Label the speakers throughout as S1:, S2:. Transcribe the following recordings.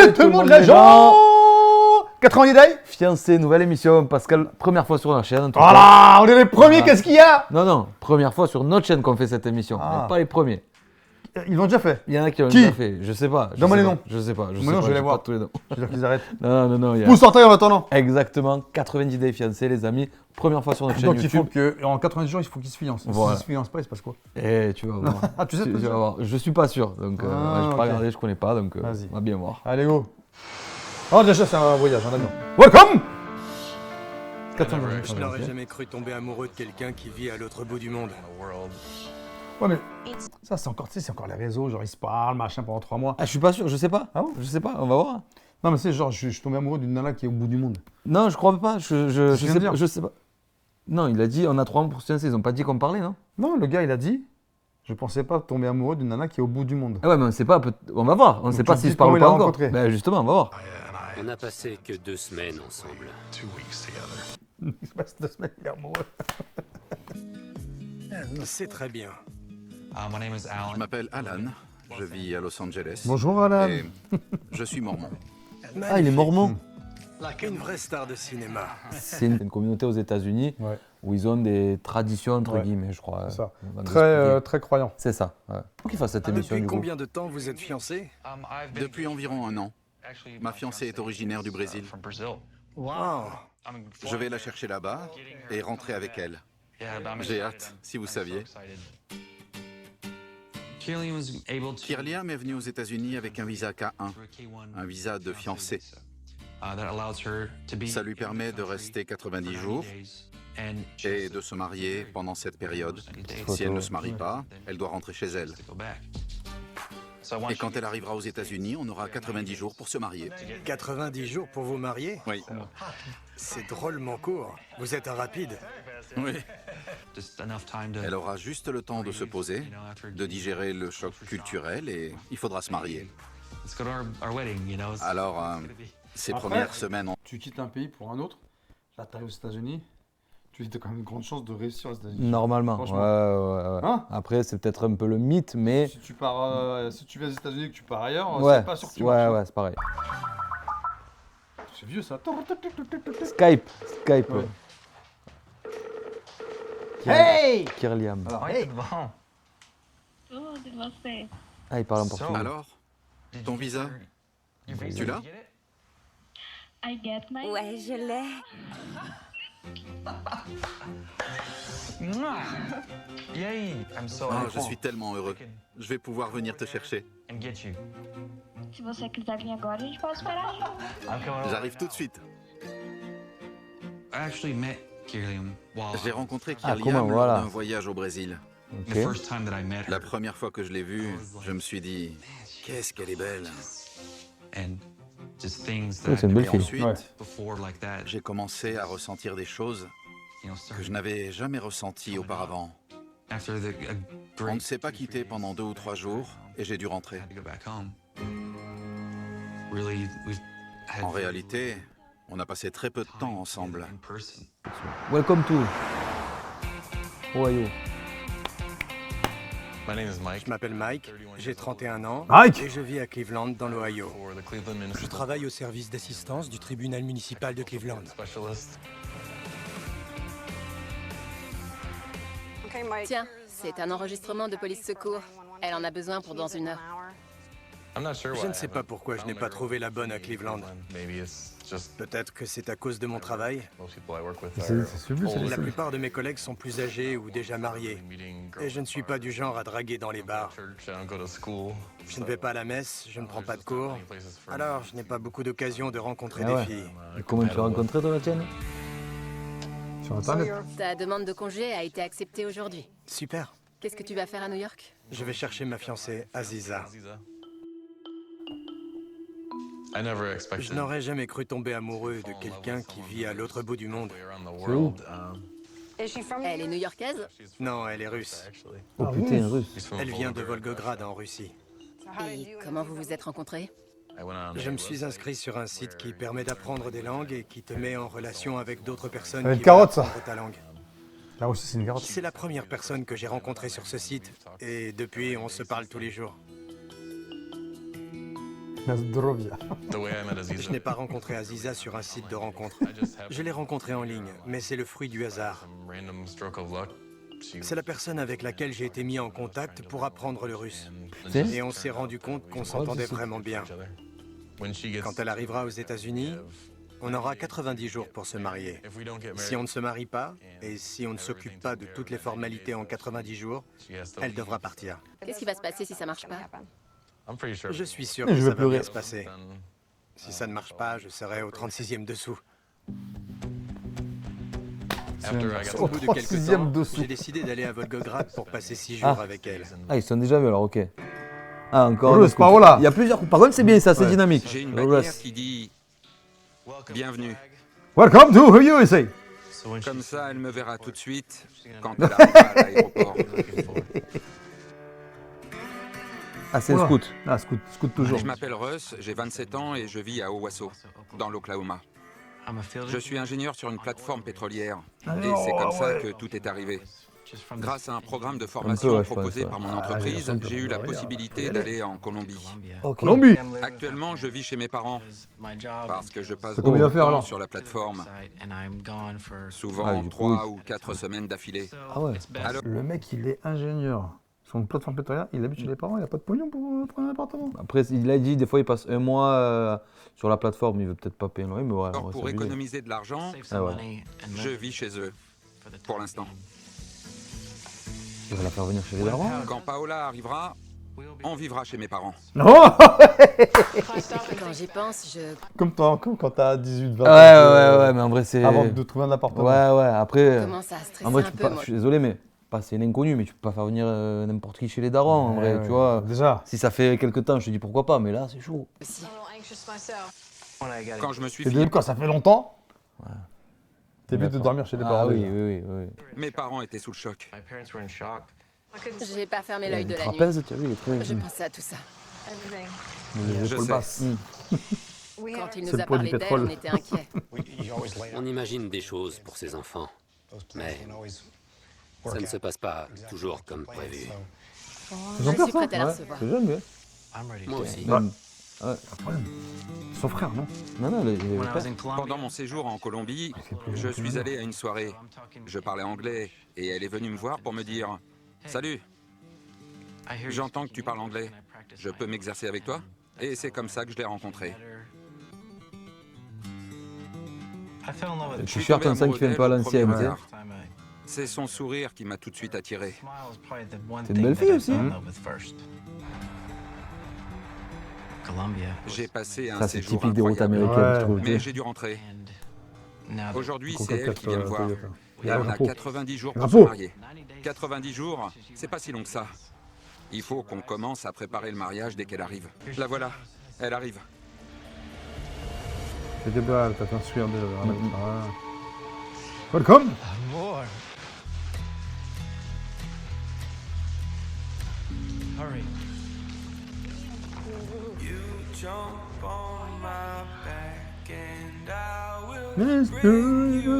S1: Salut tout le monde les gens. 90 Day.
S2: Fiancé, nouvelle émission. Pascal, première fois sur la chaîne. en tout
S1: Voilà, on est les premiers,
S2: Ah.
S1: qu'est-ce qu'il y a?
S2: Non, première fois sur notre chaîne qu'on fait cette émission.
S1: Ah.
S2: Mais pas les premiers.
S1: Ils l'ont déjà fait.
S2: Il y en a qui l'ont
S1: Qui
S2: déjà fait. Je sais pas.
S1: Donne-moi
S2: sais
S1: les
S2: pas,
S1: noms.
S2: Je sais pas.
S1: Moi non, je vais les
S2: j'ai
S1: voir.
S2: pas tous les noms.
S1: Je veux dire qu'ils arrêtent.
S2: Non. Il y a...
S1: Vous sortez en attendant.
S2: Exactement 90 Day fiancé, les amis. Première fois sur notre chaîne
S1: Donc il faut
S2: YouTube.
S1: que, en 90 jours, il faut qu'ils se fiancent.
S2: Voilà.
S1: S'ils se fiancent pas, il se passe quoi?
S2: Et tu vas voir.
S1: Ah, tu sais pas
S2: vas
S1: ça?
S2: voir. Je suis pas sûr. Donc,
S1: Ah,
S2: ouais, je peux pas
S1: ok.
S2: regarder, je connais pas. Donc,
S1: Vas-y.
S2: on va bien voir.
S1: Allez, go. Oh, déjà, c'est un voyage, un avion. Welcome. 400
S3: Je n'aurais jamais cru tomber amoureux de quelqu'un qui vit à l'autre bout du monde.
S1: Ouais, mais ça, c'est encore, tu sais, c'est encore les réseaux. Genre, ils se parlent, machin, pendant 3 mois.
S2: Ah, je suis pas sûr. Je sais pas.
S1: Ah bon?
S2: Je sais pas. On va voir.
S1: Non, mais c'est genre, je suis tombé amoureux d'une nana qui est au bout du monde.
S2: Non, je crois pas. Je
S1: viens de
S2: sais
S1: dire.
S2: pas. Je sais pas. Non, il a dit on a 3 mois pour se fiancer. Ils ont pas dit qu'on parlait, non?
S1: Non, le gars, il a dit, je pensais pas tomber amoureux d'une nana qui est au bout du monde.
S2: Ah ouais, mais on sait pas. On va voir. On
S1: Donc
S2: sait
S1: tu
S2: pas
S1: te
S2: s'ils
S1: dis
S2: se parlent
S1: comment
S2: ou
S1: il
S2: pas
S1: l'a
S2: encore.
S1: rencontré.
S2: Ben justement, on va voir.
S4: On n'a passé que 2 semaines ensemble.
S1: Il se passe 2 semaines, il est amoureux.
S3: C'est très bien.
S5: Je m'appelle Alan, je vis à Los Angeles.
S1: Bonjour, Alan.
S5: Et je suis mormon.
S2: Ah, il est mormon.
S3: Une vraie star de cinéma.
S2: C'est une communauté aux États-Unis
S1: Ouais,
S2: où ils ont des traditions entre
S1: Ouais,
S2: guillemets, je crois.
S1: c'est ça.
S2: On va nous
S1: Très,
S2: expliquer.
S1: très croyant.
S2: C'est ça. Ouais. Faut qu'il fasse cette émission
S3: Depuis
S2: du coup.
S3: combien de temps vous êtes fiancés?
S5: Depuis environ 1 an. Ma fiancée est originaire du Brésil.
S3: Wow.
S5: Je vais la chercher là-bas et rentrer avec elle. J'ai hâte, si vous saviez. Kirliam est venue aux États-Unis avec un visa K1, un visa de fiancée. Ça lui permet de rester 90 jours et de se marier pendant cette période. Si elle ne se marie pas, elle doit rentrer chez elle. Et quand elle arrivera aux États-Unis, on aura 90 jours pour se marier.
S3: 90 jours pour vous marier?
S5: Oui.
S3: C'est drôlement court. Vous êtes un rapide.
S5: Oui. Elle aura juste le temps de se poser, de digérer le choc culturel et il faudra se marier. Alors, ces
S1: Après-
S5: premières semaines,
S1: Tu quittes un pays pour un autre, là, tu arrives aux États-Unis, tu as quand même une grande chance de réussir aux États-Unis.
S2: Normalement.
S1: Franchement.
S2: Ouais.
S1: Hein?
S2: Après, c'est peut-être un peu le mythe, mais
S1: Si tu pars, si tu viens aux États-Unis et que tu pars ailleurs,
S2: ouais,
S1: c'est pas sûr que tu marches.
S2: ouais, c'est pareil.
S1: C'est vieux ça.
S2: Skype.
S1: Ouais.
S6: Hey!
S2: Kirliam.
S1: Alors,
S6: Hey!
S7: Tudo, e você?
S2: Ah, il parle en portugais.
S5: alors, ton visa, tu l'as?
S7: I get my...
S8: Ouais, je l'ai.
S5: Oh, je suis tellement heureux. Je vais pouvoir venir te chercher.
S7: Se você quiser vir agora, a gente pode esperar aí.
S5: J'arrive tout de suite. J'ai rencontré
S2: Ah,
S5: Kirliam
S2: comment,
S5: lors
S2: voilà.
S5: d'un voyage au Brésil.
S2: Ok.
S5: La première fois que je l'ai vue, je me suis dit, qu'est-ce qu'elle est belle.
S2: Ouais, c'est une belle
S5: Et
S2: fille.
S5: ensuite,
S1: Ouais.
S5: j'ai commencé à ressentir des choses que je n'avais jamais ressenties auparavant. On ne s'est pas quitté pendant 2 ou 3 jours et j'ai dû rentrer. En réalité, on a passé très peu de temps ensemble.
S2: Welcome to Ohio.
S3: Je m'appelle Mike, j'ai 31 ans
S1: Mike!
S3: et je vis à Cleveland dans l'Ohio. Je travaille au service d'assistance du tribunal municipal de Cleveland.
S8: Tiens, c'est un enregistrement de police secours. Elle en a besoin pour dans 1 heure.
S3: Je ne sais pas pourquoi je n'ai pas trouvé la bonne à Cleveland. Peut-être que c'est à cause de mon travail.
S1: C'est vieux, c'est
S3: La plupart de mes collègues sont plus âgés ou déjà mariés. Et je ne suis pas du genre à draguer dans les bars. Je ne vais pas à la messe, je ne prends pas de cours. Alors, je n'ai pas beaucoup d'occasions de rencontrer
S2: Ah ouais.
S3: des filles.
S2: Et comment tu l'as rencontré toi la tienne?
S1: Sur Internet.
S8: Ta demande de congé a été acceptée aujourd'hui.
S3: Super.
S8: Qu'est-ce que tu vas faire à New York?
S3: Je vais chercher ma fiancée, Aziza. Je n'aurais jamais cru tomber amoureux de quelqu'un qui vit à l'autre bout du monde.
S2: C'est où?
S8: Elle est new-yorkaise?
S3: Non, elle est russe.
S2: Oh putain, russe.
S3: Elle vient de Volgograd en Russie.
S8: Et comment vous vous êtes rencontrés?
S3: Je me suis inscrit sur un site qui permet d'apprendre des langues et qui te met en relation avec d'autres personnes
S1: Une
S3: qui
S1: carotte,
S3: veulent
S1: ça.
S3: apprendre ta langue.
S1: La Russie, c'est une carotte.
S3: C'est la première personne que j'ai rencontrée sur ce site et depuis on se parle tous les jours.
S1: Nazdrovia.
S3: Je n'ai pas rencontré Aziza sur un site de rencontre. Je l'ai rencontrée en ligne, mais c'est le fruit du hasard. C'est la personne avec laquelle j'ai été mis en contact pour apprendre le russe.
S2: Putain.
S3: Et on s'est rendu compte qu'on s'entendait vraiment bien. Quand elle arrivera aux États-Unis, on aura 90 jours pour se marier. Si on ne se marie pas, et si on ne s'occupe pas de toutes les formalités en 90 jours, elle devra partir.
S8: Qu'est-ce qui va se passer si ça marche pas?
S3: Je suis sûr
S2: Je
S3: que
S2: vais
S3: ça va
S2: pleurer.
S3: bien se passer. Si ça ne marche pas, je serai au 36e dessous. Au bout de quelques
S2: 36e
S3: temps,
S2: dessous.
S3: j'ai décidé d'aller à Volgograd pour passer 6 jours avec elle.
S2: Ah, ils sont déjà vus alors, ok. Ah, encore.
S1: Russe,
S2: une scout.
S1: Paola.
S2: Il y a plusieurs. Par contre, c'est bien ça, c'est
S1: Ouais.
S2: dynamique.
S5: J'ai une
S2: Le
S5: bannière
S2: Russ.
S5: qui dit bienvenue.
S1: Welcome to USA.
S5: Comme ça, elle me verra tout de suite quand elle arrivera à l'aéroport.
S2: Ah, c'est
S1: Oula.
S2: scout.
S1: Ah, scout toujours.
S5: Je m'appelle Russ, j'ai 27 ans et je vis à Owasso, dans l'Oklahoma. Je suis ingénieur sur une plateforme pétrolière. Et c'est comme ça que tout est arrivé. Grâce à un programme de formation
S2: ouais, je
S5: proposé
S2: pense,
S5: par mon
S1: Ah,
S5: entreprise,
S1: j'ai
S5: j'ai eu la
S1: l'impression que
S5: possibilité d'aller en Colombie.
S1: Colombie.
S5: Actuellement, je vis chez mes parents parce que je passe
S1: C'est
S5: beaucoup
S1: combien
S5: de
S1: d'affaires,
S5: temps
S1: alors
S5: sur la plateforme,
S2: Ah,
S5: souvent
S2: du
S5: 3
S2: coup,
S5: ou 4 semaines d'affilée.
S2: Ah ouais.
S5: Alors,
S1: Le mec, il est ingénieur. Sur une plateforme pétrolière, il habite chez les parents, il a pas de pognon pour prendre un appartement.
S2: Après, il a dit, des fois, il passe un mois sur la plateforme, il veut peut-être pas payer le loyer, mais ouais.
S5: alors,
S2: ouais,
S5: pour
S2: c'est abusé.
S5: économiser de l'argent,
S2: Ah ouais.
S5: je vis chez eux, pour l'instant.
S2: Il va la faire venir chez les darons.
S5: Quand Paola arrivera, on vivra chez mes parents.
S1: Non.
S8: Quand j'y pense, je...
S1: Comme toi, comme quand t'as 18, 20
S2: Ouais, mais en vrai, c'est.
S1: Avant de trouver un appartement.
S2: Ouais, après.
S8: commence à stresser
S2: En vrai,
S8: un
S2: tu peux
S8: peu,
S2: pas.
S8: moi.
S2: Je suis désolé, mais. Pas c'est l'inconnu, mais tu peux pas faire venir n'importe qui chez les darons, en vrai, tu vois.
S1: Déjà.
S2: Si ça fait quelques temps, je te dis pourquoi pas, mais là, c'est chaud.
S8: Aussi.
S5: Quand je me suis
S1: C'est
S5: filé,
S1: quand ça fait longtemps. T'es vite de dormir chez les
S2: Ah
S1: parents.
S2: oui,
S1: déjà.
S2: oui.
S5: mes parents étaient sous le choc.
S8: J'ai pas fermé l'œil
S2: Le
S8: de la nuit.
S2: trapèze, tu as vu, il est très.
S8: Je pensais à tout ça.
S1: Les
S5: Je
S1: épaules
S5: sais.
S1: basses.
S8: Quand il
S1: C'est
S8: nous
S1: le
S8: a
S1: poids du
S8: parlé d'elle,
S1: pétrole.
S8: on était inquiets.
S4: On imagine des choses pour ses enfants, mais ça ne se passe pas toujours comme prévu.
S8: Je suis prête à la recevoir.
S2: C'est jeune, lui.
S4: Moi aussi.
S2: Même-
S1: Son frère, non?
S2: Non, il est pas.
S5: Pendant mon séjour en Colombie, je suis allé à une soirée. Je parlais anglais et elle est venue me voir pour me dire « Salut, j'entends que tu parles anglais. Je peux m'exercer avec toi ?» Et c'est comme ça que je l'ai rencontrée.
S2: Le t-shirt, on sent qu'il fait un peu à l'ancienne, tu sais.
S5: C'est son sourire qui m'a tout de suite attiré.
S2: C'est une belle fille aussi.
S5: J'ai passé un
S2: Ça, c'est
S5: séjour
S2: typique des routes
S5: incroyable.
S2: américaines, je
S1: Ouais.
S2: trouve.
S5: Mais j'ai dû rentrer. Aujourd'hui, c'est elle qui vient me voir. Et on a 90 jours pour se
S1: Drapeau.
S5: marier. 90 jours, c'est pas si long que ça. Il faut qu'on commence à préparer le mariage dès qu'elle arrive. La voilà, elle arrive.
S1: C'est des balles, t'as fait un sourire déjà. Welcome.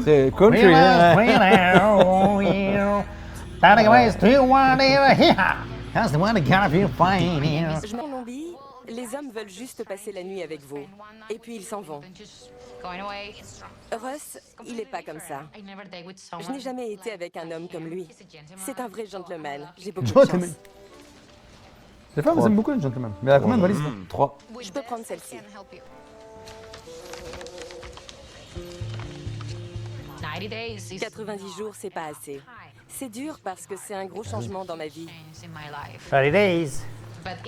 S2: Très country, hein.
S8: Je m'en Colombie, les hommes veulent juste passer la nuit avec vous. Et puis ils s'en vont. Russ, il n'est pas comme ça. Je n'ai jamais été avec un homme comme lui. C'est un vrai gentleman. J'ai beaucoup de
S1: Gentleman.
S8: chance.
S1: Les femmes aiment beaucoup les gentlemen. Mais elle a combien de valises?
S2: 3.
S8: Je peux prendre celle-ci. 90 jours, c'est pas assez. C'est dur parce que c'est un gros changement dans ma vie.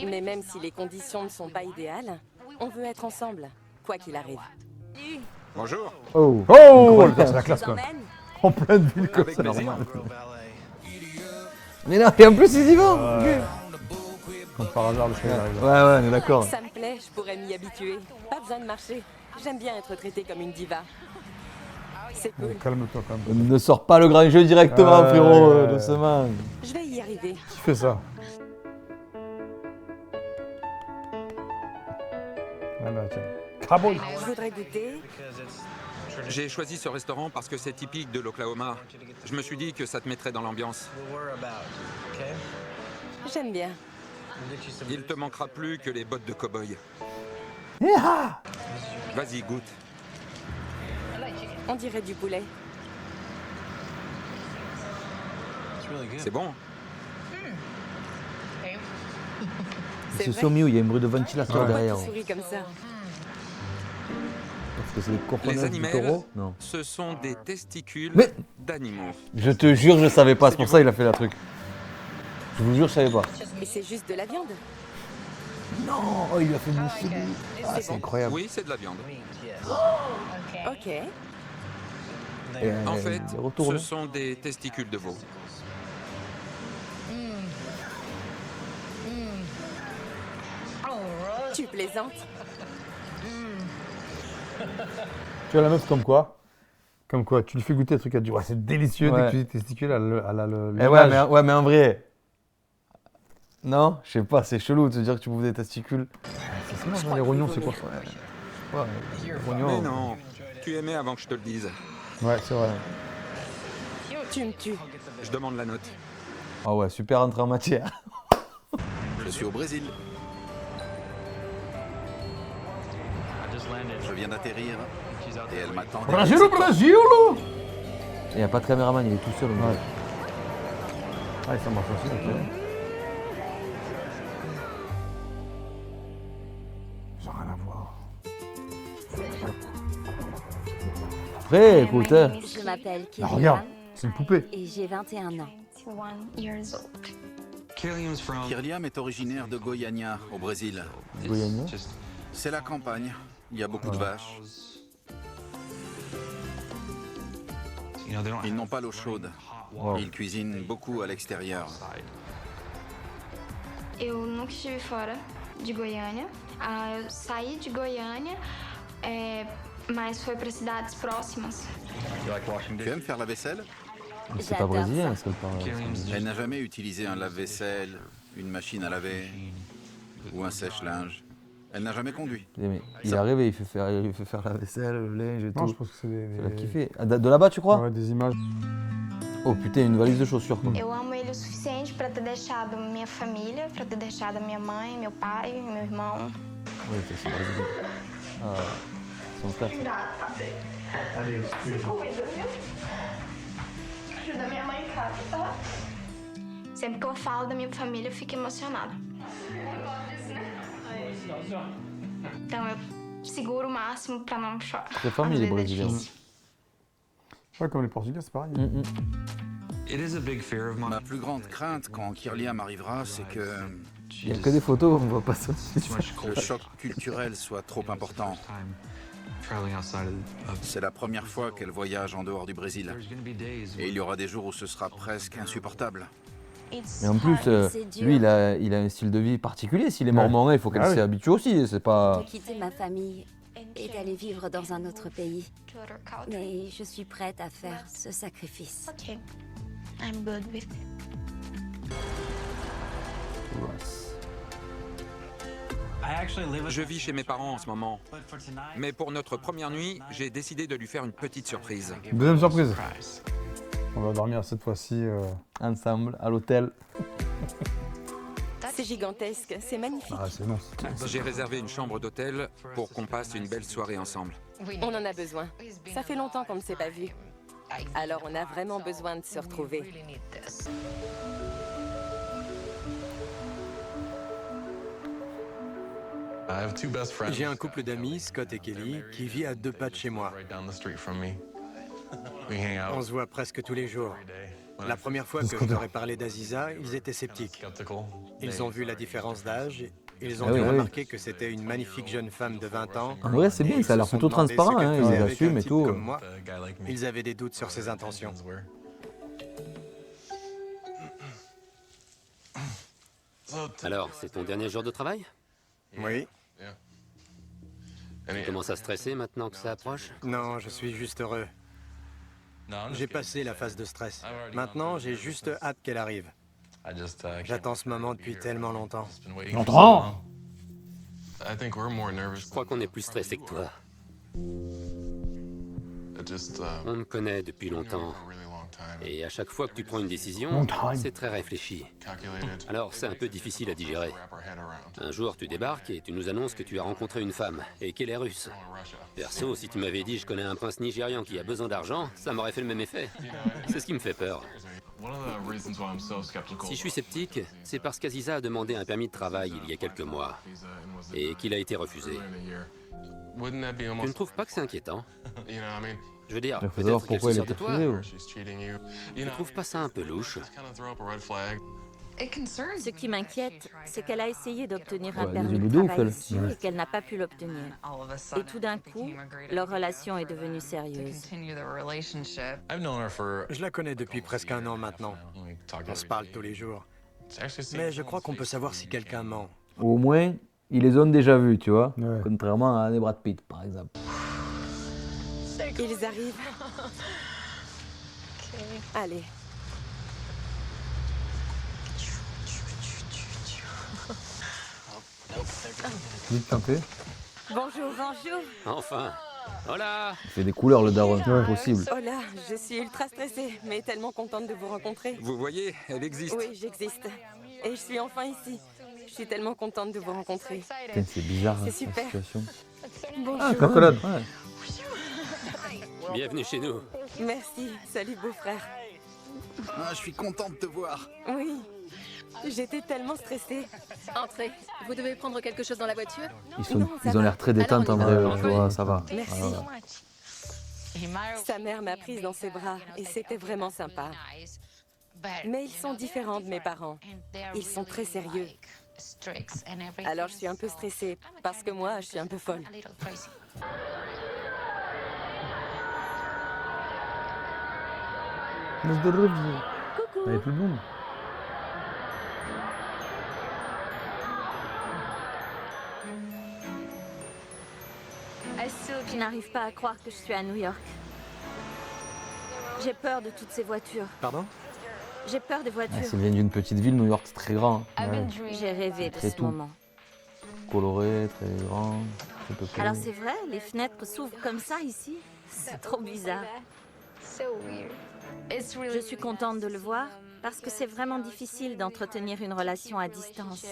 S8: Mais même si les conditions ne sont pas idéales, on veut être ensemble, quoi qu'il arrive.
S5: Bonjour.
S2: Oh.
S1: Oh, c'est la classe
S8: Je
S1: quoi.
S8: vous emmène.
S1: En pleine ville comme
S5: Avec
S1: ça.
S5: plaisir.
S2: Mais non, et en plus, ils y vont.
S1: Comme par hasard, le chemin arrive.
S2: Ouais, on est d'accord.
S8: Ça me plaît, je pourrais m'y habituer. Pas besoin de marcher. J'aime bien être traitée comme une diva. C'est cool.
S1: Calme-toi quand même.
S2: Ne sors pas le grand jeu directement, frérot,
S1: Ouais.
S2: doucement.
S8: Je vais y arriver.
S1: Qui fait ça? Voilà, tiens. Cowboy.
S8: Je voudrais goûter.
S5: J'ai choisi ce restaurant parce que c'est typique de l'Oklahoma. Je me suis dit que ça te mettrait dans l'ambiance.
S8: J'aime bien.
S5: Il te manquera plus que les bottes de cow-boy.
S6: Vas-y, goûte.
S8: On dirait du poulet.
S6: C'est bon.
S2: C'est Somiou, il y a un bruit de ventilateur
S8: Pourquoi
S2: derrière.
S8: tu souris comme ça?
S2: Parce que c'est les
S6: Les
S2: cojones du
S6: animaux,
S2: taureau. Non.
S6: ce sont des testicules
S2: Mais-
S6: d'animaux.
S2: Je te jure, je savais pas. C'est pour ça qu'il a fait la truc. Je vous jure, je savais pas.
S8: Et c'est juste de la viande.
S2: Non, oh, il lui a fait bouffer. Ah, c'est incroyable.
S6: Oui, c'est de la viande.
S8: Ok.
S2: Et,
S6: En fait,
S2: il retourne.
S6: ce sont des testicules de veau.
S8: Tu plaisantes?
S1: Tu vois la meuf comme quoi? Comme quoi, tu lui fais goûter des trucs, elle dit ouais, c'est délicieux,
S2: Ouais.
S1: des cuisines testicules, elle a le.
S2: Eh ouais, mais en vrai. Non, je sais pas, c'est chelou de te dire que tu bouffes des testicules.
S1: C'est marrant, les rognons, c'est quoi? Ouais, les rognons.
S6: Mais non, tu aimais avant que je te le dise.
S1: Ouais, c'est vrai.
S8: Tu me tues.
S6: Je demande la note.
S2: Ah ouais, super entrée en matière.
S5: Je suis au Brésil. Je viens d'atterrir et elle m'attend.
S1: Brésil, Brésil!
S2: Il n'y a pas de caméraman, il est tout seul.
S1: Ouais. Ah, ça marche aussi, ok. J'ai rien à voir.
S2: Après, écoute, hein.
S9: Je m'appelle
S1: Ah,
S9: Kylian
S1: regarde, c'est une poupée.
S9: et j'ai 21 ans.
S7: 21 years old.
S5: Kirliam est originaire de Goiânia, au Brésil.
S2: Goiânia.
S5: C'est la campagne. Il y a beaucoup de vaches. Ils n'ont pas l'eau chaude.
S2: Wow.
S5: Ils cuisinent beaucoup à l'extérieur.
S7: Eu nunca estive fora de Goiânia. Eu saí de Goiânia, mas foi para cidades próximas.
S5: Tu aimes faire la vaisselle?
S2: C'est pas
S9: J'adore
S2: brésilien,
S9: ça.
S2: est-ce qu'elle parle?
S5: Elle n'a jamais utilisé un lave-vaisselle, une machine à laver ou un sèche-linge. Elle n'a jamais conduit.
S2: Mais il arrive et il fait faire la vaisselle, le linge et
S1: Non, je
S2: tout.
S1: pense que c'est des.
S2: Il a kiffé. Ah, de là-bas, tu crois?
S1: Ouais, des images.
S2: Oh putain, une valise de chaussures. Quoi.
S7: Eu amo ele o suficiente para ter deixado minha família, para ter deixado minha mãe, meu pai, meu irmão.
S2: Oui, c'est brésilien. Ah, son frère.
S7: Ajuda minha mãe em casa, tá? Sempre que eu falo da minha família, eu fico emocionada. Então eu seguro o máximo para não chorar.
S2: C'est famille, les
S7: Às vezes é
S2: Brésiliens.
S7: difícil.
S1: Ouais, comme les Portugais, c'est pareil.
S5: Ma plus grande crainte quand Kirliam arrivera, c'est que
S2: Il n'y a que des photos, on voit pas ça.
S5: le choc culturel soit trop important. C'est la première fois qu'elle voyage en dehors du Brésil. Et il y aura des jours où ce sera presque insupportable.
S2: Mais en plus, lui, il a un style de vie particulier. S'il est mormon, il faut qu'elle
S1: Ah oui.
S2: s'y habitue aussi. C'est pas.
S9: De quitter ma famille et d'aller vivre dans un autre pays. Mais je suis prête à faire ce sacrifice.
S7: Ok, I'm good with it.
S6: Je vis chez mes parents en ce moment. Mais pour notre première nuit, j'ai décidé de lui faire une petite surprise.
S1: Deuxième surprise. On va dormir cette fois-ci.
S2: Ensemble, à l'hôtel.
S8: C'est gigantesque, c'est magnifique.
S1: Ah, c'est immense.
S6: J'ai réservé une chambre d'hôtel pour qu'on passe une belle soirée ensemble.
S8: On en a besoin. Ça fait longtemps qu'on ne s'est pas vu. Alors on a vraiment besoin de se retrouver.
S3: J'ai un couple d'amis, Scott et Kelly, qui vit à 2 pas de chez moi. On se voit presque tous les jours. La première fois que je leur ai parlé d'Aziza, ils étaient sceptiques. Ils ont vu la différence d'âge. Ils ont
S2: Ah
S3: dû
S2: oui, oui.
S3: remarquer que c'était une magnifique jeune femme de 20 ans.
S2: En vrai, c'est bien,
S3: Et
S2: ça a
S3: ils
S2: l'air
S3: se sont
S2: plutôt
S3: demandé ce
S2: transparent,
S3: qu'elle
S2: hein,
S3: faisait
S2: ils
S3: avec
S2: assument
S3: un
S2: et
S3: type
S2: tout.
S3: comme moi. Ils avaient des doutes sur ses intentions.
S4: Alors, c'est ton dernier jour de travail?
S3: Oui.
S4: Tu commences à stresser maintenant que ça approche?
S3: Non, je suis juste heureux. J'ai passé la phase de stress. Maintenant, j'ai juste hâte qu'elle arrive. J'attends ce moment depuis tellement longtemps.
S1: Longtemps.
S4: Je crois qu'on est plus stressé que toi. On me connaît depuis longtemps. Et à chaque fois que tu prends une décision,
S1: Montagne.
S4: c'est très réfléchi. Alors c'est un peu difficile à digérer. Un jour, tu débarques et tu nous annonces que tu as rencontré une femme et qu'elle est russe. Perso, si tu m'avais dit je connais un prince nigérian qui a besoin d'argent, ça m'aurait fait le même effet. C'est ce qui me fait peur. Si je suis sceptique, c'est parce qu'Aziza a demandé un permis de travail il y a quelques mois et qu'il a été refusé. Tu ne trouves pas que c'est inquiétant? Je veux dire,
S2: Il faut savoir
S4: peut-être qu'elle
S2: pourquoi
S4: se
S2: elle a
S4: sert de
S2: été
S4: toi.
S2: refusée.
S4: Tu ne trouves pas ça un peu louche?
S9: Ce qui m'inquiète, c'est qu'elle a essayé d'obtenir un
S2: Ouais,
S9: permis
S2: des
S9: de
S2: yeux de ouf,
S9: travail
S2: elle.
S9: ici et qu'elle n'a pas pu l'obtenir. Et tout d'un coup, leur relation est devenue sérieuse.
S3: Je la connais depuis presque 1 an maintenant. On se parle tous les jours. Mais je crois qu'on peut savoir si quelqu'un ment.
S2: Au moins, ils les ont déjà vus, tu vois.
S1: Ouais.
S2: Contrairement à des Brad Pitt, par exemple.
S8: Ils arrivent. Allez.
S1: Vite tenter.
S8: Bonjour, bonjour.
S4: Enfin. Hola.
S2: Il fait des couleurs, le daron, c'est impossible.
S8: Oh là, je suis ultra stressée, mais tellement contente de vous rencontrer.
S6: Vous voyez, elle existe.
S8: Oui, j'existe. Et je suis enfin ici. Je suis tellement contente de vous rencontrer.
S2: Putain, c'est bizarre,
S8: C'est
S2: hein, cette
S8: super.
S2: situation.
S8: Bonjour.
S1: Accolade.
S2: Ouais.
S4: Bienvenue chez nous.
S8: Merci. Salut, beau-frère.
S5: Ah, je suis content de te voir.
S8: Oui. J'étais tellement stressée.
S10: Entrez. Vous devez prendre quelque chose dans la voiture?
S8: Non, ça
S2: Ils ont
S8: va.
S2: l'air très détentes en
S10: Alors, on
S2: vrai,
S10: y
S2: tu
S10: va.
S2: vois, ça va.
S8: Merci.
S2: Ouais, ouais.
S8: Sa mère m'a prise dans ses bras et c'était vraiment sympa. Mais ils sont différents de mes parents. Ils sont très sérieux. Alors je suis un peu stressée parce que moi, je suis un peu folle.
S1: Laisse de rêve.
S9: Coucou.
S1: Elle est plus blonde.
S9: Je n'arrive pas à croire que je suis à New York. J'ai peur de toutes ces voitures.
S3: Pardon?
S9: J'ai peur des
S2: Ah,
S9: voitures.
S2: ça vient d'une petite ville, New York, c'est très grand. Hein.
S9: J'ai rêvé de
S2: Très
S9: ce
S2: tout.
S9: moment.
S2: Coloré, très grand, très peu
S9: Alors c'est vrai, les fenêtres s'ouvrent comme ça ici? C'est trop bizarre. Je suis contente de le voir parce que c'est vraiment difficile d'entretenir une relation à distance.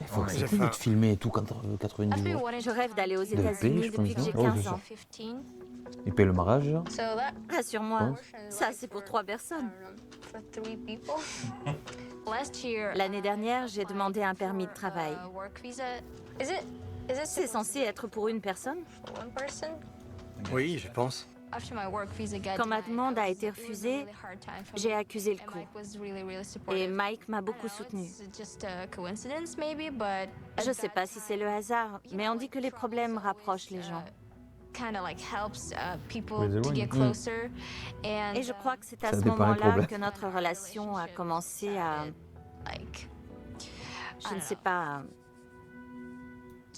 S2: Il faut que
S3: J'ai
S2: c'était de
S3: faim.
S2: te filmer et tout quand 90 jours.
S9: Je rêve d'aller aux
S2: paix,
S9: États-Unis
S2: je
S9: depuis que
S2: pense,
S9: j'ai
S2: non? Ouais,
S9: 15
S2: c'est
S9: ans.
S2: Ils payent le mariage, genre.
S9: Rassure-moi, ça c'est pour 3 personnes. L'année dernière, j'ai demandé un permis de travail. C'est censé être pour une personne?
S3: Oui, je pense.
S9: Quand ma demande a été refusée, j'ai accusé le coup. Et Mike m'a beaucoup soutenue. Je ne sais pas si c'est le hasard, mais on dit que les problèmes rapprochent les gens. Et je crois que c'est à
S2: Ça
S9: ce
S2: dépend des
S9: moment-là
S2: problèmes.
S9: que notre relation a commencé à... Je ne sais pas...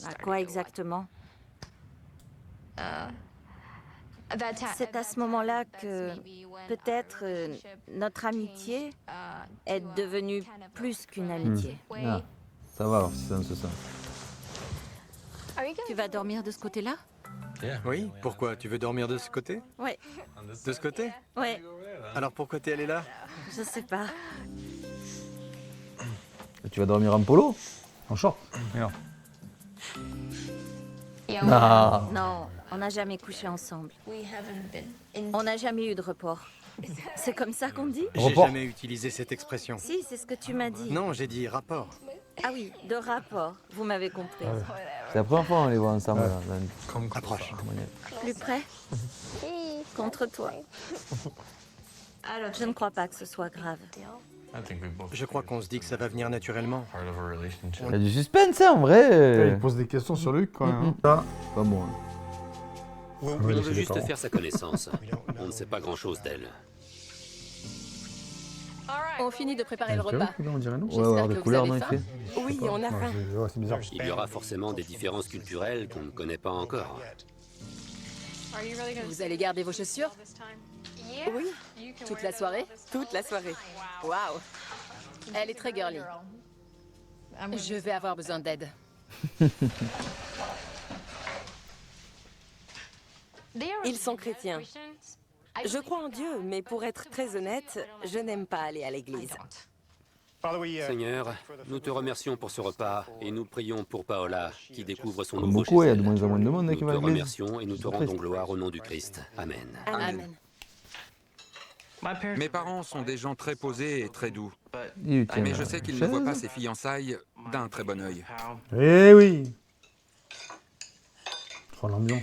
S9: À quoi exactement? C'est à ce moment-là que peut-être notre amitié est devenue plus qu'une amitié.
S2: Ah, ça va alors, si c'est dans ce sens.
S10: Tu vas dormir de ce côté-là?
S3: Oui, pourquoi? Tu veux dormir de ce côté?
S9: Ouais,
S3: De ce côté?
S9: ouais,
S3: Alors pourquoi t'es allé là?
S9: je sais pas.
S2: Et tu vas dormir en polo?
S1: En short. Mais non.
S2: Ah.
S9: Non, on n'a jamais couché ensemble. On n'a jamais eu de report. C'est comme ça qu'on dit?
S3: J'ai
S2: Report.
S3: jamais utilisé cette expression.
S9: Si, c'est ce que tu m'as dit.
S3: Non, j'ai dit rapport.
S9: Ah oui, de rapport, vous m'avez compris.
S2: C'est la première fois qu'on les voit ensemble. Là, dans une-
S3: Approche.
S9: Plus près? Contre toi. Je ne crois pas que ce soit grave.
S3: Je crois qu'on se dit que ça va venir naturellement.
S2: Il y a du suspense, hein, en vrai.
S1: Il pose des questions sur Luc quand même.
S2: Pas bon. Hein.
S4: On veut juste faire sa connaissance. On ne sait pas grand-chose d'elle.
S10: On finit de préparer le repas.
S1: On dirait non.
S2: Ouais, ouais,
S10: J'espère
S2: des
S10: que vous
S2: couleurs,
S10: avez
S2: non, il
S10: faim.
S2: fait.
S8: Oui, on a faim.
S1: Ouais, c'est bizarre.
S4: Il y aura forcément des différences culturelles qu'on ne connaît pas encore.
S10: Vous allez garder vos chaussures?
S8: Oui,
S10: Toute la soirée?
S8: toute la soirée.
S10: Waouh! Elle est très girly. Je vais avoir besoin d'aide.
S8: Ils sont chrétiens. Je crois en Dieu, mais pour être très honnête, je n'aime pas aller à l'église.
S4: Seigneur, nous te remercions pour ce repas et nous prions pour Paola qui découvre son
S2: Comme
S4: nouveau
S2: beaucoup, il y a
S4: chez
S2: de
S4: elle.
S2: moins en moins de monde
S4: Nous
S2: qui
S4: te
S2: va à l'église.
S4: remercions et nous te rendons gloire au nom du Christ. Amen.
S8: Amen.
S6: Mes parents sont des gens très posés et très doux.
S2: Il tient
S6: Mais
S2: la
S6: je sais qu'ils ne
S2: chaise.
S6: voient pas ces fiançailles d'un très bon œil.
S1: Eh oui. Oh, l'ambiance.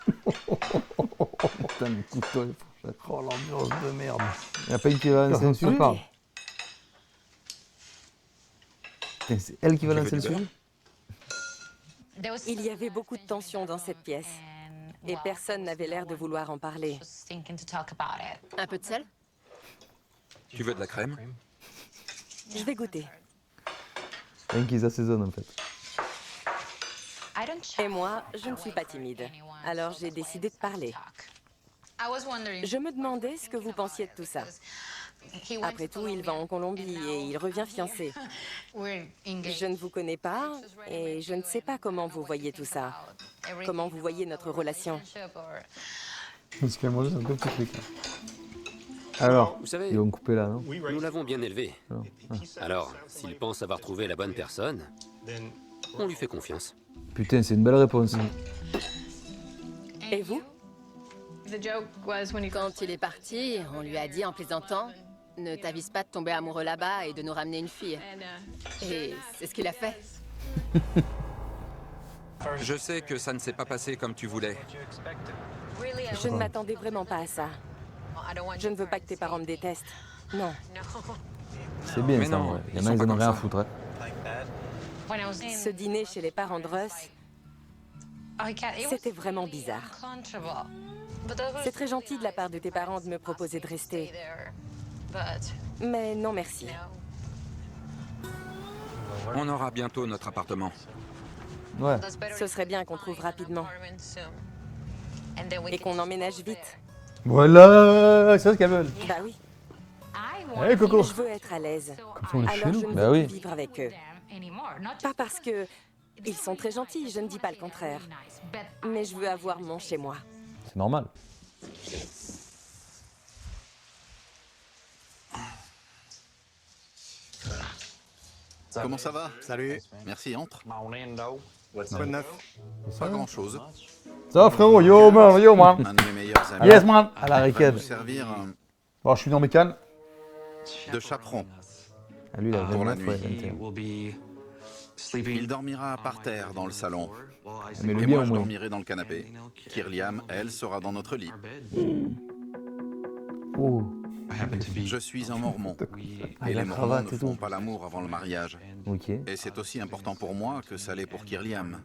S2: Putain, le couteau, les fourchettes. Oh, l'ambiance de merde. Il n'y a pas une qui va lancer le sujet. Putain, c'est elle qui va lancer le sujet.
S8: Il y avait beaucoup de tension dans cette pièce. Et personne n'avait l'air de vouloir en parler.
S10: Un peu de sel?
S6: Tu veux de la crème?
S8: Je vais goûter.
S2: Rien qu'ils assaisonnent en fait.
S8: Et moi, je ne suis pas timide. Alors j'ai décidé de parler. Je me demandais ce que vous pensiez de tout ça. Après tout, il va en Colombie et il revient fiancé. Je ne vous connais pas et je ne sais pas comment vous voyez tout ça. Comment vous voyez notre relation.
S1: Parce qu'elle mange un peu petit truc.
S2: Alors,
S4: Vous savez,
S2: ils vont couper là, non?
S4: nous l'avons bien élevé. Alors, s'il pense avoir trouvé la bonne personne, on lui fait confiance.
S2: Putain, c'est une belle réponse.
S8: Et vous?
S10: Quand il est parti, on lui a dit en plaisantant, ne t'avise pas de tomber amoureux là-bas et de nous ramener une fille. Et c'est ce qu'il a fait.
S6: Je sais que ça ne s'est pas passé comme tu voulais.
S8: Je ne m'attendais vraiment pas à ça. Je ne veux pas que tes parents me détestent. Non.
S2: C'est bien
S6: Mais
S2: ça,
S6: non,
S2: en vrai. Il y
S6: ils
S2: en a,
S6: sont
S2: ils
S6: pas
S2: en ont
S6: comme
S2: rien à
S6: ça.
S2: foutre. Hein.
S8: Ce dîner chez les parents de Russ, c'était vraiment bizarre. C'est très gentil de la part de tes parents de me proposer de rester. Mais non, merci.
S6: On aura bientôt notre appartement.
S2: Ouais.
S8: Ce serait bien qu'on trouve rapidement. Et qu'on emménage vite.
S1: Voilà, c'est ce qu'elles veulent.
S8: Bah oui.
S1: Allez, Coco.
S8: Je veux être à l'aise.
S1: Comme ça, on est chez
S8: Alors je
S1: nous.
S8: ne
S2: Bah
S8: veux
S2: oui.
S8: plus vivre avec eux. Pas parce que ils sont très gentils, je ne dis pas le contraire. Mais je veux avoir mon chez moi.
S2: C'est normal.
S5: Comment ça va?
S3: Salut.
S5: Merci, entre.
S3: Quoi de neuf?
S5: Pas grand-chose.
S1: Ça va, frérot? Yo, man, yo, man.
S5: Un de mes meilleurs amis
S1: Yes, man.
S2: À la
S5: va
S2: ricaine.
S5: nous servir
S1: Bon, je suis dans mes cannes.
S5: de chaperon.
S2: Ah, lui, il a
S5: Pour la
S2: 29, ouais,
S5: nuit.
S2: 21.
S5: Il dormira par terre dans le salon.
S2: Mais le
S5: Et
S2: bien
S5: moi,
S2: au
S5: je
S2: moins.
S5: dormirai dans le canapé. Kirliam, elle, sera dans notre lit.
S2: Oh,
S5: Je suis un mormon.
S2: Ah,
S5: Et
S2: la
S5: les mormons
S2: cravate
S5: ne
S2: et
S5: font
S2: tout.
S5: pas l'amour avant le mariage.
S2: ok.
S5: Et c'est aussi important pour moi que ça l'est pour Kirliam.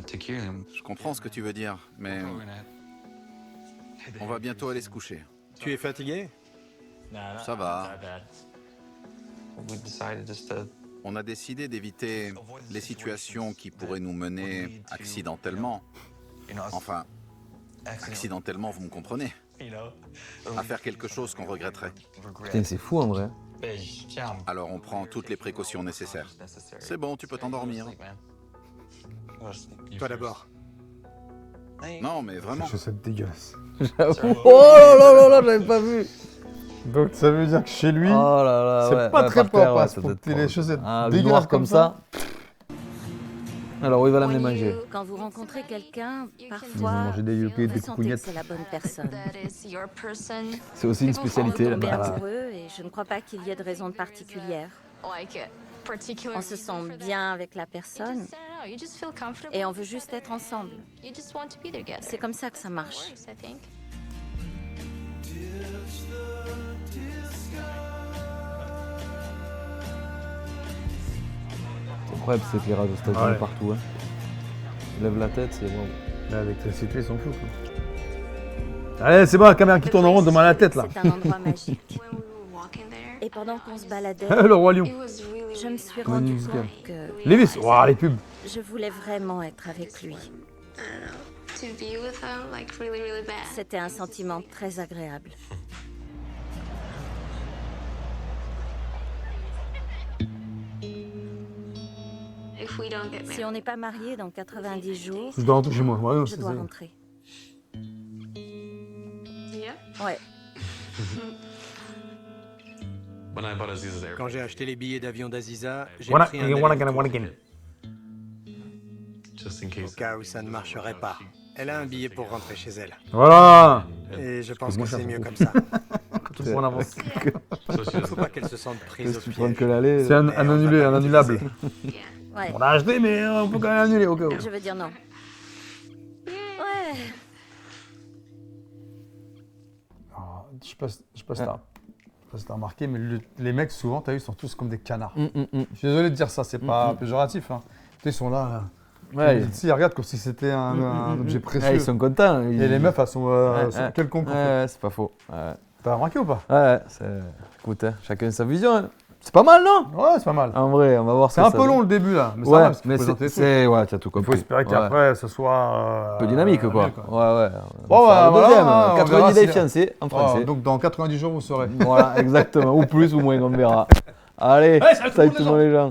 S5: Je comprends ce que tu veux dire, mais on va bientôt aller se coucher.
S3: Tu es fatigué?
S5: Ça va. On a décidé d'éviter les situations qui pourraient nous mener accidentellement. Enfin, accidentellement, vous me comprenez. À faire quelque chose qu'on regretterait.
S2: Putain, c'est fou en vrai.
S5: Alors on prend toutes les précautions nécessaires. C'est bon, tu peux t'endormir.
S3: Toi d'abord.
S5: Non, mais vraiment.
S1: Ces chaussettes dégueulasses.
S2: Oh là là là là, j'avais pas vu.
S1: Donc, ça veut dire que chez lui,
S2: Oh là là,
S1: c'est
S2: ouais,
S1: pas
S2: ouais,
S1: très
S2: par terre,
S1: propre,
S2: ouais,
S1: hein,
S2: ça
S1: pour
S2: doit
S1: que
S2: être
S1: t'aies les
S2: propre.
S1: chaussettes
S2: Ah,
S1: dégueulasses
S2: noir comme ça. Alors, où il va l'amener manger?
S9: Quand vous rencontrez quelqu'un,
S1: Ils vont
S9: parfois,
S1: manger des
S9: vous
S1: youppies, des
S9: ressentez que
S1: coucougnettes.
S9: c'est la bonne personne.
S2: C'est aussi une spécialité
S9: Vous
S2: là.
S9: tombez
S2: Bah,
S9: amoureux et je ne crois pas qu'il y ait de raison particulière. On se sent bien avec la personne et on veut juste être ensemble. C'est comme ça que ça marche.
S2: c'est incroyable cet éclairage aux États-Unis
S1: Ouais.
S2: partout. Hein. Il lève la tête, c'est bon.
S1: L'électricité, ils s'en foutent. Quoi. Allez, c'est bon, la caméra qui tourne en rond devant la tête, là.
S9: C'est un endroit magique. Et pendant qu'on se baladait,
S1: Le roi lion.
S9: je me suis
S2: Comme
S9: rendu
S2: une musicale.
S9: compte que
S1: Lévis, waouh, les pubs.
S9: je voulais vraiment être avec lui. C'était un sentiment très agréable. Si on n'est pas mariés dans 90 jours,
S1: Je dois rentrer chez moi. Ouais,
S9: je
S1: c'est
S9: dois
S1: ça.
S9: rentrer. Ouais.
S3: Quand j'ai acheté les billets d'avion d'Aziza, j'ai
S1: Wanna-
S3: pris un
S1: wanna-
S3: aller-retour.
S1: wanna- wanna-
S3: Au cas où ça ne marcherait pas. Elle a un billet pour rentrer chez elle.
S1: Voilà.
S3: Et je pense
S1: Moi,
S3: que
S1: ça
S3: c'est
S1: me
S3: mieux
S1: fout.
S3: comme ça.
S1: Tout pour en avance.
S3: Faut pas qu'elle se sente prise au
S2: Tu prends
S3: piège.
S2: que l'aller.
S1: C'est un annulé, un annulable.
S9: Ouais.
S1: On a acheté, mais on peut quand même annuler au cas où.
S9: Je veux dire non. Ouais.
S1: Ah, je sais pas si t'as remarqué, mais les mecs, souvent, t'as vu, sont tous comme des canards. Je suis désolé de dire ça, c'est pas péjoratif. Hein. Tu sais, ils sont là.
S2: Ouais.
S1: Ils regardent comme si c'était un objet précieux.
S2: Ouais, ils sont contents.
S1: Et les meufs, elles sont quelconques. en fait.
S2: Ouais, c'est pas faux. Ouais,
S1: T'as remarqué ou pas?
S2: ouais écoute, hein, chacun sa vision. Hein. C'est pas mal, non?
S1: Ouais, c'est pas mal.
S2: En vrai, on va voir
S1: C'est un peu long le début là, mais ça
S2: Ouais,
S1: va, parce qu'il
S2: mais
S1: faut présenter
S2: c'est.
S1: tout.
S2: Ouais, tu as tout
S1: Il
S2: compris.
S1: faut espérer
S2: Ouais.
S1: qu'après, ce soit.
S2: Un peu dynamique, quoi.
S1: bien,
S2: Ouais.
S1: Bon,
S2: Enfin,
S1: bah,
S2: le deuxième,
S1: voilà, on
S2: 90
S1: verra
S2: days
S1: si-
S2: fiancés en français.
S1: Donc dans 90 jours, vous saurez.
S2: Voilà, exactement. Ou plus ou moins, on verra. Allez,
S1: Ouais, salut tout le
S2: salut
S1: monde,
S2: tout le monde, les gens.